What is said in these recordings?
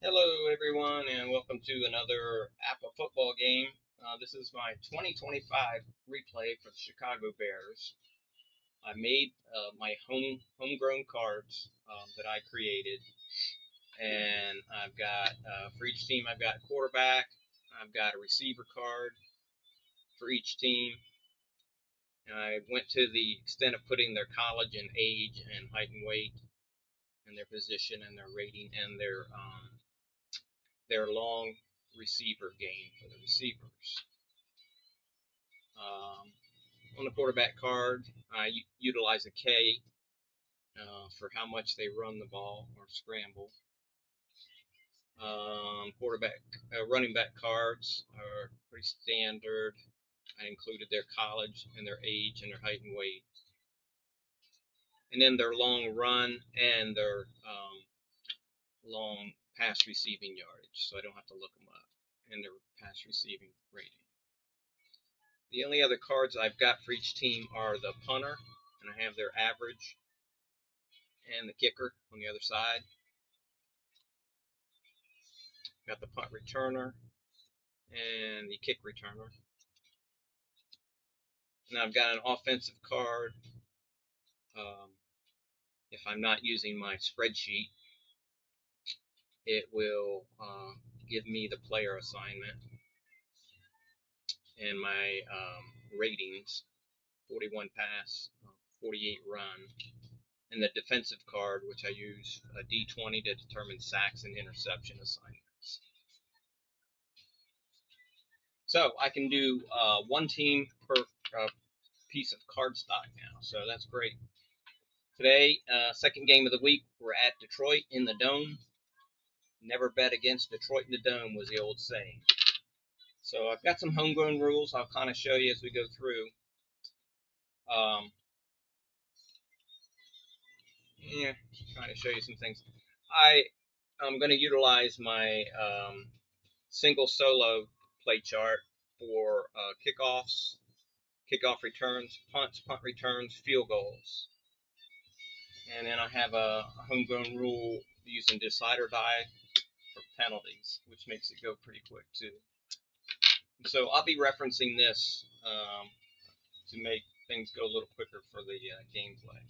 Hello, everyone, and welcome to another APBA football game. This is my 2025 replay for the Chicago Bears. I made my homegrown cards that I created, and I've got for each team I've got a quarterback, I've got a receiver card for each team, and I went to the extent of putting their college and age and height and weight, and their position and their rating and their long receiver game for the receivers. On the quarterback card, I utilize a K for how much they run the ball or scramble. Running back cards are pretty standard. I included their college and their age and their height and weight. And then their long run and their long pass receiving yardage, so I don't have to look them up, and their pass receiving rating. The only other cards I've got for each team are the punter, and I have their average, and the kicker on the other side. Got the punt returner and the kick returner. And I've got an offensive card. If I'm not using my spreadsheet, it will give me the player assignment and my ratings: 41 pass, 48 run, and the defensive card, which I use a D20 to determine sacks and interception assignments. So I can do one team per piece of cardstock now, so that's great. Today, second game of the week, we're at Detroit in the Dome. Never bet against Detroit in the Dome was the old saying. So I've got some homegrown rules I'll kind of show you as we go through. Trying to show you some things. I'm going to utilize my single solo play chart for kickoffs, kickoff returns, punts, punt returns, field goals. And then I have a homegrown rule using decider die for penalties, which makes it go pretty quick too. So I'll be referencing this to make things go a little quicker for the gameplay.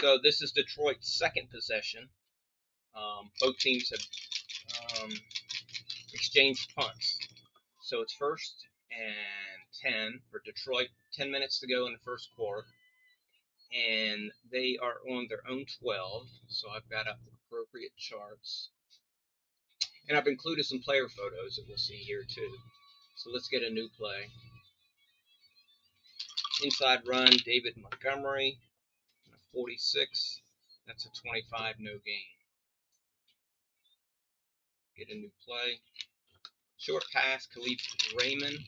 So this is Detroit's second possession. Both teams have exchanged punts. So it's 1st and 10 for Detroit, 10 minutes to go in the first quarter. And they are on their own 12, so I've got up the appropriate charts. And I've included some player photos that we'll see here too. So let's get a new play. Inside run, David Montgomery, 46. That's a 25, no gain. Get a new play. Short pass, Khalif Raymond.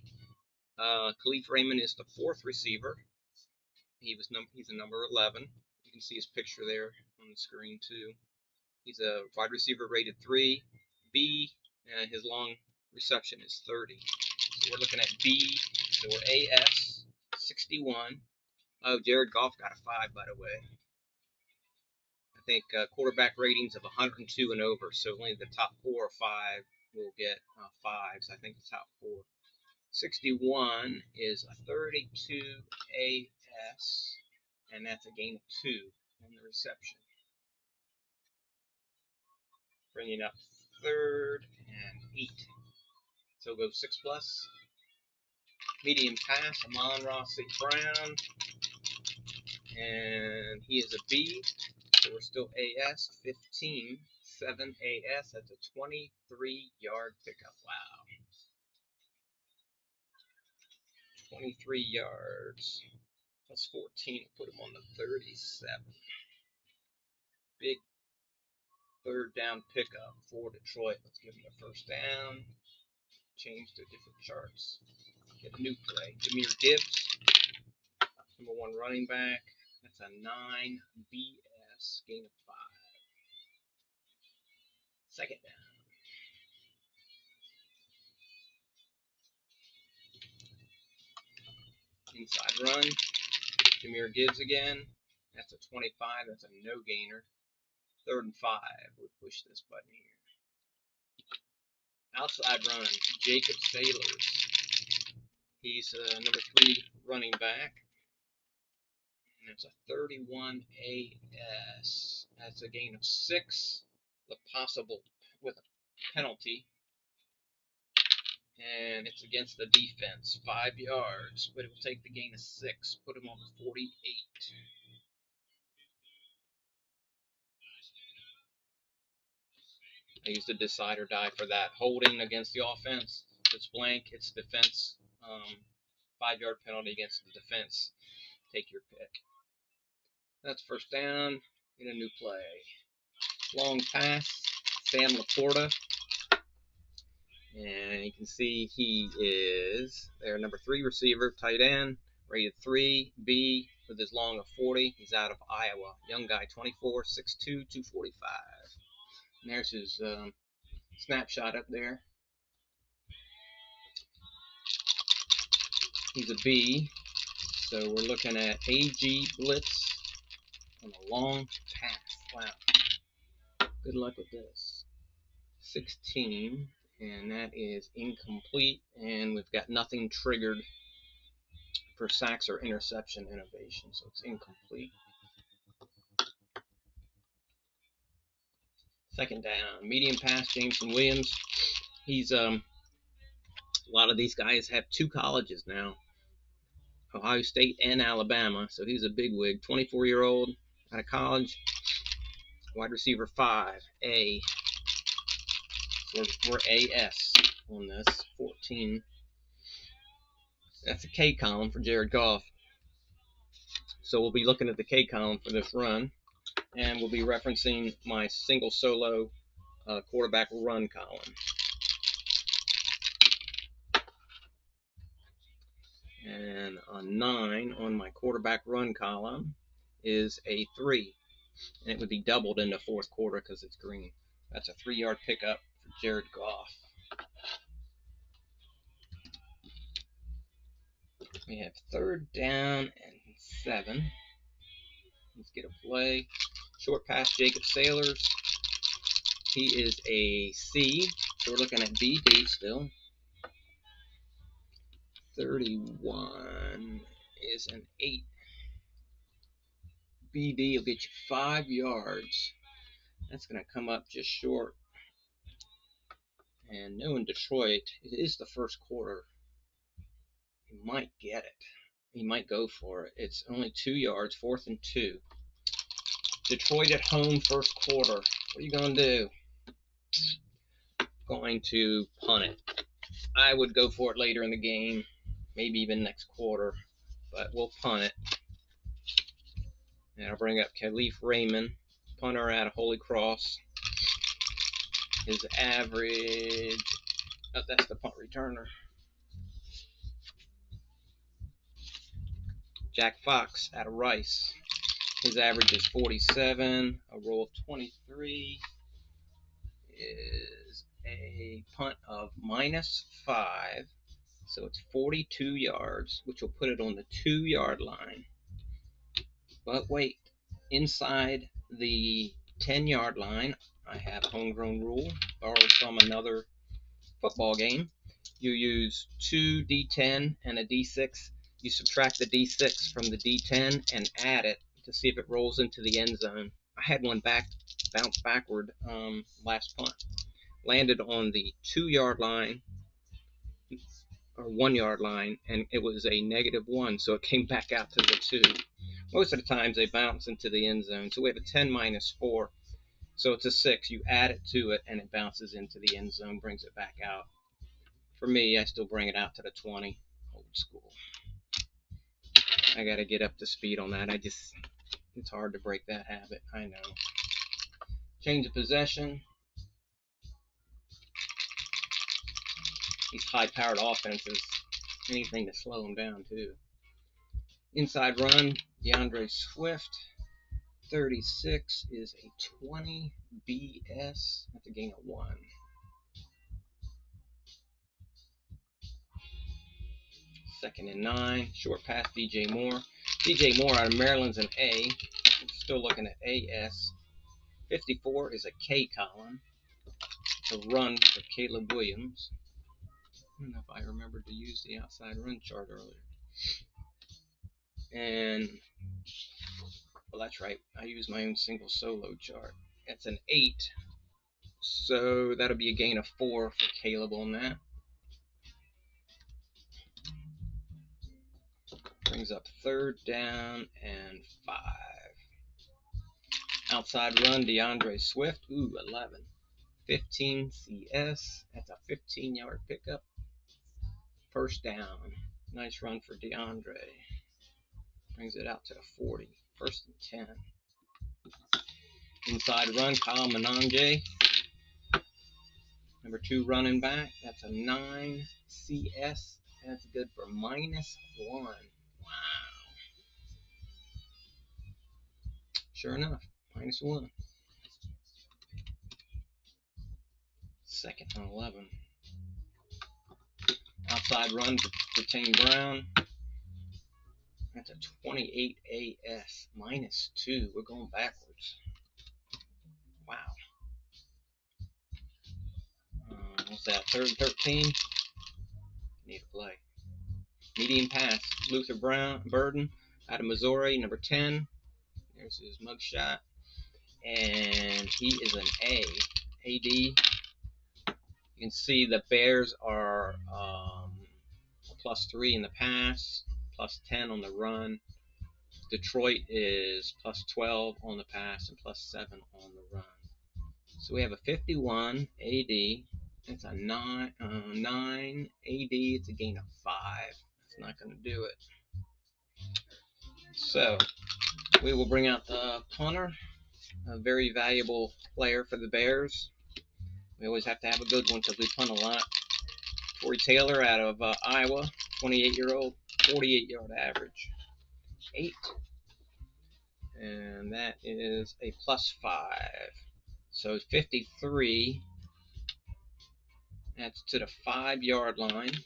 Khalif Raymond is the 4th receiver. He's a number 11. You can see his picture there on the screen too. He's a wide receiver rated 3B, and his long reception is 30. So we're looking at B. So we're AS 61. Oh, Jared Goff got a 5, by the way. I think quarterback ratings of 102 and over, so only the top 4 or 5 will get 5s. I think the top 4. 61 is a 32 AS, and that's a gain of 2 on the reception. Bringing up 3rd and 8. So go 6 plus. Medium pass, Amon-Ra St. Brown. And he is a B. So we're still AS 15. 7 AS. That's a 23-yard pickup. Wow. 23 yards. That's 14. Put him on the 37. Big 3rd down pickup for Detroit. Let's give him a 1st down. Change to different charts. Get a new play. Jameer Gibbs, number 1 running back. That's a 9 BS, gain of 5. 2nd down. Inside run. Jameer Gibbs again. That's a 25. That's a no gainer. 3rd and 5. We'll push this button here. Outside run, Jacob Sailors. He's number 3 running back. And it's a 31 AS. That's a gain of 6. The possible with a penalty. And it's against the defense. 5 yards. But it will take the gain of 6. Put him on 48. I used a decide or die for that. Holding against the offense. If it's blank, it's defense. 5-yard penalty against the defense. Take your pick. That's first down in a new play. Long pass. Sam Laporta. And you can see he is their number 3 receiver, tight end, rated 3B with his long of 40. He's out of Iowa. Young guy, 24, 6'2", 245. And there's his snapshot up there. He's a B, so we're looking at AG blitz on a long pass. Wow. Good luck with this. 16, and that is incomplete, and we've got nothing triggered for sacks or interception innovation, so it's incomplete. Second down, medium pass, Jameson Williams. He's a lot of these guys have 2 colleges now, Ohio State and Alabama, so he's a bigwig. 24-year-old out of college, wide receiver 5, A. So we're AS on this, 14. That's a K column for Jared Goff. So we'll be looking at the K column for this run, and we'll be referencing my single solo quarterback run column. And a 9 on my quarterback run column is a 3. And it would be doubled in the fourth quarter because it's green. That's a 3-yard pickup for Jared Goff. We have third down and 7. Let's get a play. Short pass, Jacob Sailors. He is a C, so we're looking at BD still. 31 is an 8. BD will get you 5 yards. That's going to come up just short. And knowing Detroit, it is the first quarter. He might get it. He might go for it. It's only 2 yards, 4th and 2. Detroit at home, first quarter. What are you going to do? Going to punt it. I would go for it later in the game, maybe even next quarter, but we'll punt it. And I'll bring up Khalif Raymond, punter out of Holy Cross. His average, that's the punt returner. Jack Fox out of Rice. His average is 47. A roll of 23 is a punt of -5. So it's 42 yards, which will put it on the 2-yard line. But wait, inside the 10-yard line, I have a homegrown rule, borrowed from another football game. You use 2 D10 and a D6. You subtract the D6 from the D10 and add it to see if it rolls into the end zone. I had one bounce backward last punt. Landed on the 2-yard line or 1-yard line, and it was a -1, so it came back out to the 2. Most of the times they bounce into the end zone. So we have a 10 - 4. So it's a 6. You add it to it, and it bounces into the end zone, brings it back out. For me, I still bring it out to the 20. Old school. I got to get up to speed on that. It's hard to break that habit. I know. Change of possession. These high-powered offenses, anything to slow them down, too. Inside run, DeAndre Swift. 36 is a 20 BS. That's a gain of 1. Second and 9. Short pass, DJ Moore. DJ Moore out of Maryland's an A. I'm still looking at AS. 54 is a K column. a run for Caleb Williams. I don't know if I remembered to use the outside run chart earlier. And, well, that's right. I use my own single solo chart. That's an 8. So that'll be a gain of 4 for Caleb on that. Brings up 3rd down and 5. Outside run, DeAndre Swift. Ooh, 11. 15 CS. That's a 15-yard pickup. 1st down. Nice run for DeAndre. Brings it out to the 40. 1st and 10. Inside run, Kyle Manange. Number 2 running back. That's a 9 CS. That's good for -1. Wow. Sure enough, -1. 2nd and 11. Outside run for Tane Brown. That's a 28 AS. -2. We're going backwards. Wow. What's that? 3rd and 13. Need a play. Medium pass. Luther Burden out of Missouri, number 10. There's his mugshot. And he is an A. AD. You can see the Bears are +3 in the pass, +10 on the run. Detroit is +12 on the pass and +7 on the run. So we have a 51 AD. It's a 9 AD. It's a gain of 5. It's not going to do it. So we will bring out the punter, a very valuable player for the Bears. We always have to have a good one because we punt a lot. Corey Taylor out of Iowa, 28-year-old, 48-yard average. 8. And that is a +5. So 53. That's to the 5-yard line.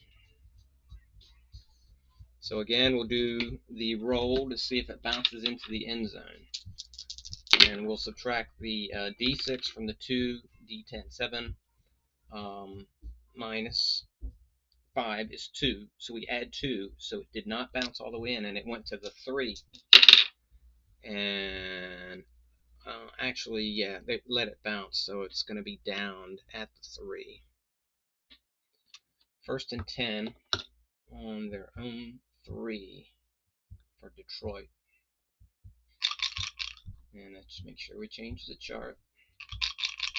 So again, we'll do the roll to see if it bounces into the end zone. And we'll subtract the D6 from the 2, D10, 7. Minus 5 is 2. So we add 2. So it did not bounce all the way in, and it went to the 3. And actually, yeah, they let it bounce, so it's going to be downed at the 3. 1st and 10 on their own 3 for Detroit. And let's make sure we change the chart.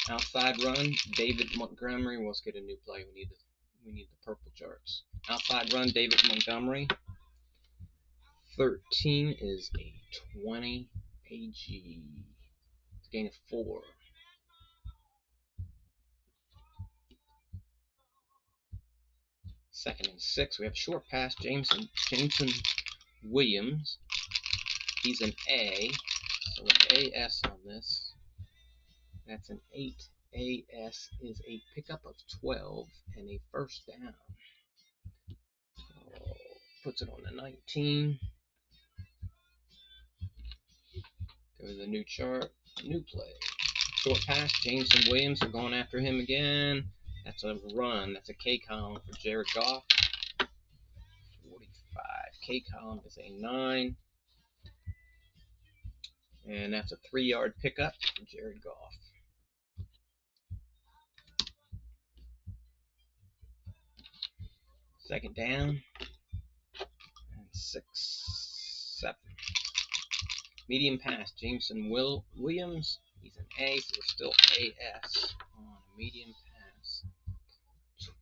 Outside run, David Montgomery. Well, let's get a new play. We need the purple charts. Outside run, David Montgomery. 13 is a 20 AG. It's a gain of 4. Second and 6. We have short pass, Jameson Williams. He's an A. So an AS on this. That's an 8. AS is a pickup of 12 and a 1st down. Puts it on the 19. Go to the new chart. New play. Short pass, Jameson Williams. We're going after him again. That's a run. That's a K column for Jared Goff. 45. K column is a 9. And that's a 3-yard pickup for Jared Goff. Second down. And 6, 7. Medium pass, Jameson Williams. He's an A, so we're still AS on a medium pass.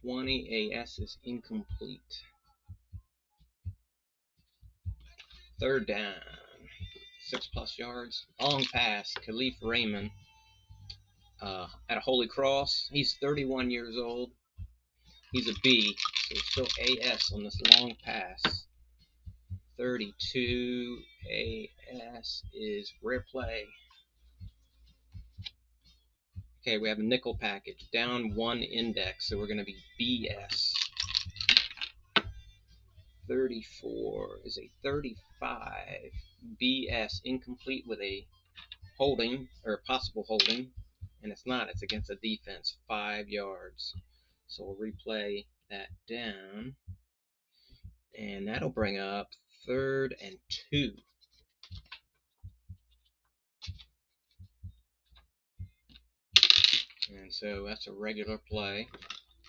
20 AS is incomplete. 3rd down. 6+ yards. Long pass, Khalif Raymond at a Holy Cross. He's 31 years old. He's a B, so it's still AS on this long pass. 32 AS is rare play. Okay, we have a nickel package. Down 1 index, so we're going to be BS. 34 is a 35. BS incomplete with a holding, or possible holding. and it's not. It's against a defense 5 yards. So we'll replay that down, and that'll bring up 3rd and 2. And so that's a regular play.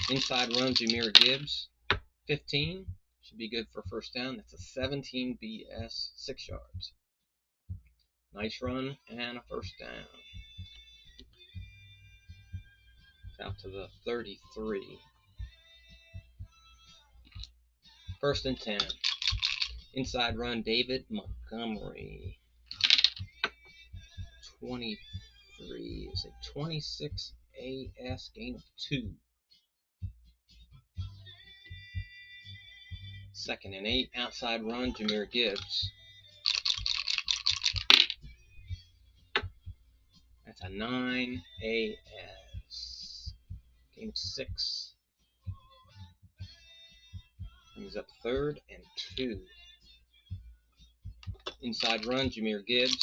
Inside run, Jahmyr Gibbs, 15. Should be good for first down. That's a 17 BS, 6 yards. Nice run and a first down. Out to the 33. 1st and 10. Inside run, David Montgomery. 23 is a 26 AS, gain of 2. 2nd and 8. Outside run, Jahmyr Gibbs. That's a 9 AS, gain of 6. Brings up 3rd and 2. Inside run, Jahmyr Gibbs.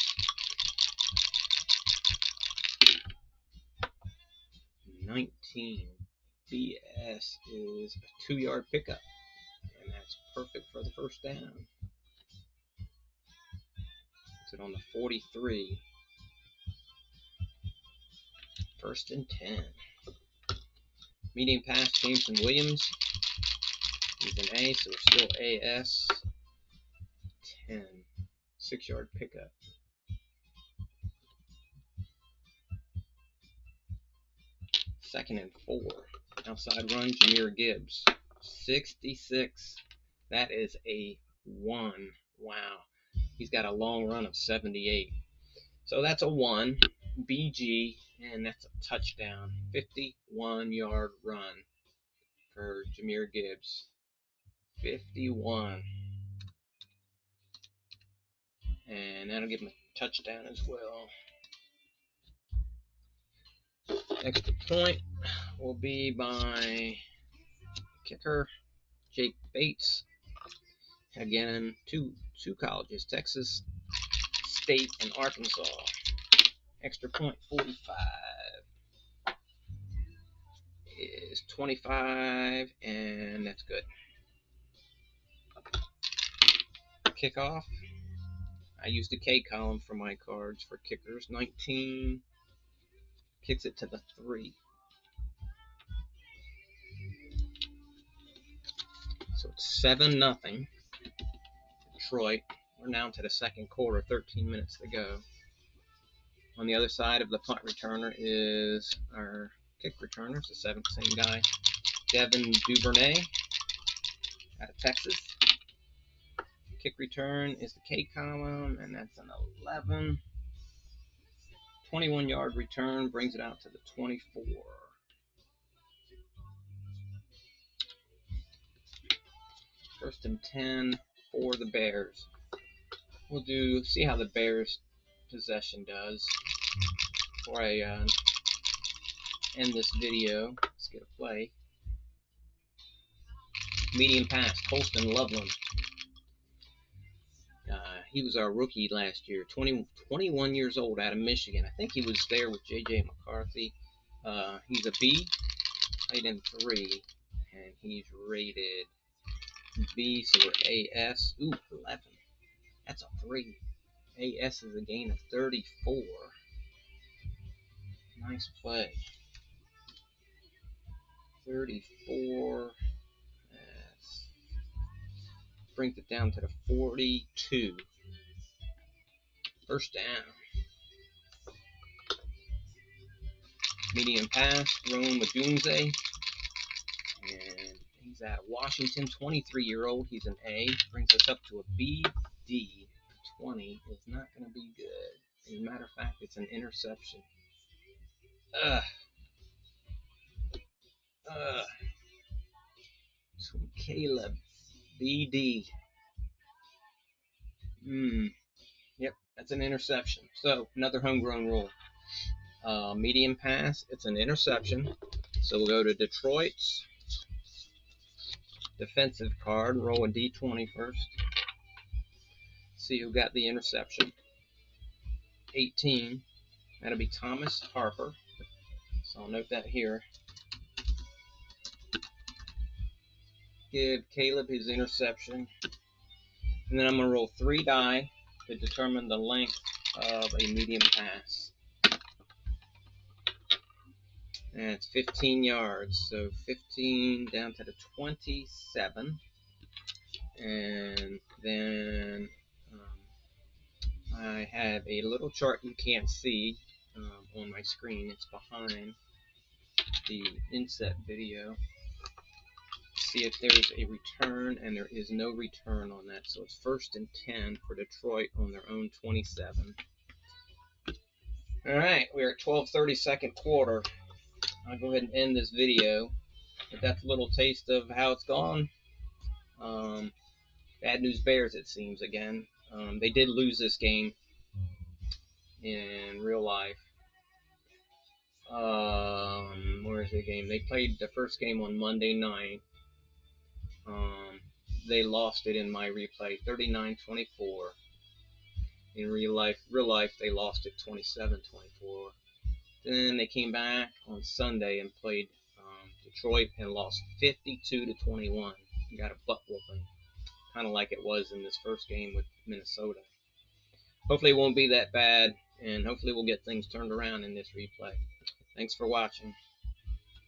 19 BS is a 2-yard pickup, and that's perfect for the first down. Puts it on the 43. 1st and 10. Medium pass, Jameson Williams. He's an A, so we're still AS. 10. 6-yard pickup. 2nd and 4. Outside run, Jahmyr Gibbs. 66. That is a 1. Wow. He's got a long run of 78. So that's a 1. BG, and that's a touchdown. 51-yard run for Jahmyr Gibbs. 51. And that'll give him a touchdown as well. Extra point will be by kicker Jake Bates. Again, two colleges, Texas State and Arkansas. Extra point 45 is 25, and that's good. Kickoff. I used a K column for my cards for kickers. 19 kicks it to the 3. So it's 7-0. Detroit. We're now to the 2nd quarter, 13 minutes to go. On the other side of the punt returner is our kick returner. It's the same guy, Devin Duvernay out of Texas. Kick return is the K column, and that's an 11. 21-yard return brings it out to the 24. First and 10 for the Bears. We'll see how the Bears possession does. Before I end this video, let's get a play. Medium pass, Colston Loveland. He was our rookie last year, 21 years old, out of Michigan. I think he was there with J.J. McCarthy. He's a B, played in 3, and he's rated B, so we're AS. Ooh, 11. That's a 3. AS is a gain of 34. Nice play. 34. Brings it down to the 42. First down. Medium pass, Rome Madunze. And he's out of Washington, 23-year-old. He's an A. Brings us up to a B. D. 20 is not going to be good. As a matter of fact, it's an interception. So Caleb. BD. Yep, that's an interception. So, another homegrown rule. Medium pass, it's an interception. So we'll go to Detroit's defensive card, roll a D20 first. See who got the interception. 18. That'll be Thomas Harper, So I'll note that here. Give Caleb his interception. And then I'm going to roll 3 die to determine the length of a medium pass. And it's 15 yards. So 15 down to the 27. And then I have a little chart you can't see on my screen. It's behind the inset video. See if there's a return, and there is no return on that. So it's 1st and 10 for Detroit on their own 27. All right, we're at 12:30 second quarter. I'll go ahead and end this video. But that's a little taste of how it's gone. Bad news bears, it seems, again. They did lose this game in real life. Where's the game? They played the first game on Monday night. They lost it in my replay, 39-24. In real life, they lost it 27-24. Then they came back on Sunday and played Detroit and lost 52-21. Got a butt whooping, kind of like it was in this first game with Minnesota. Hopefully it won't be that bad, and hopefully we'll get things turned around in this replay. Thanks for watching.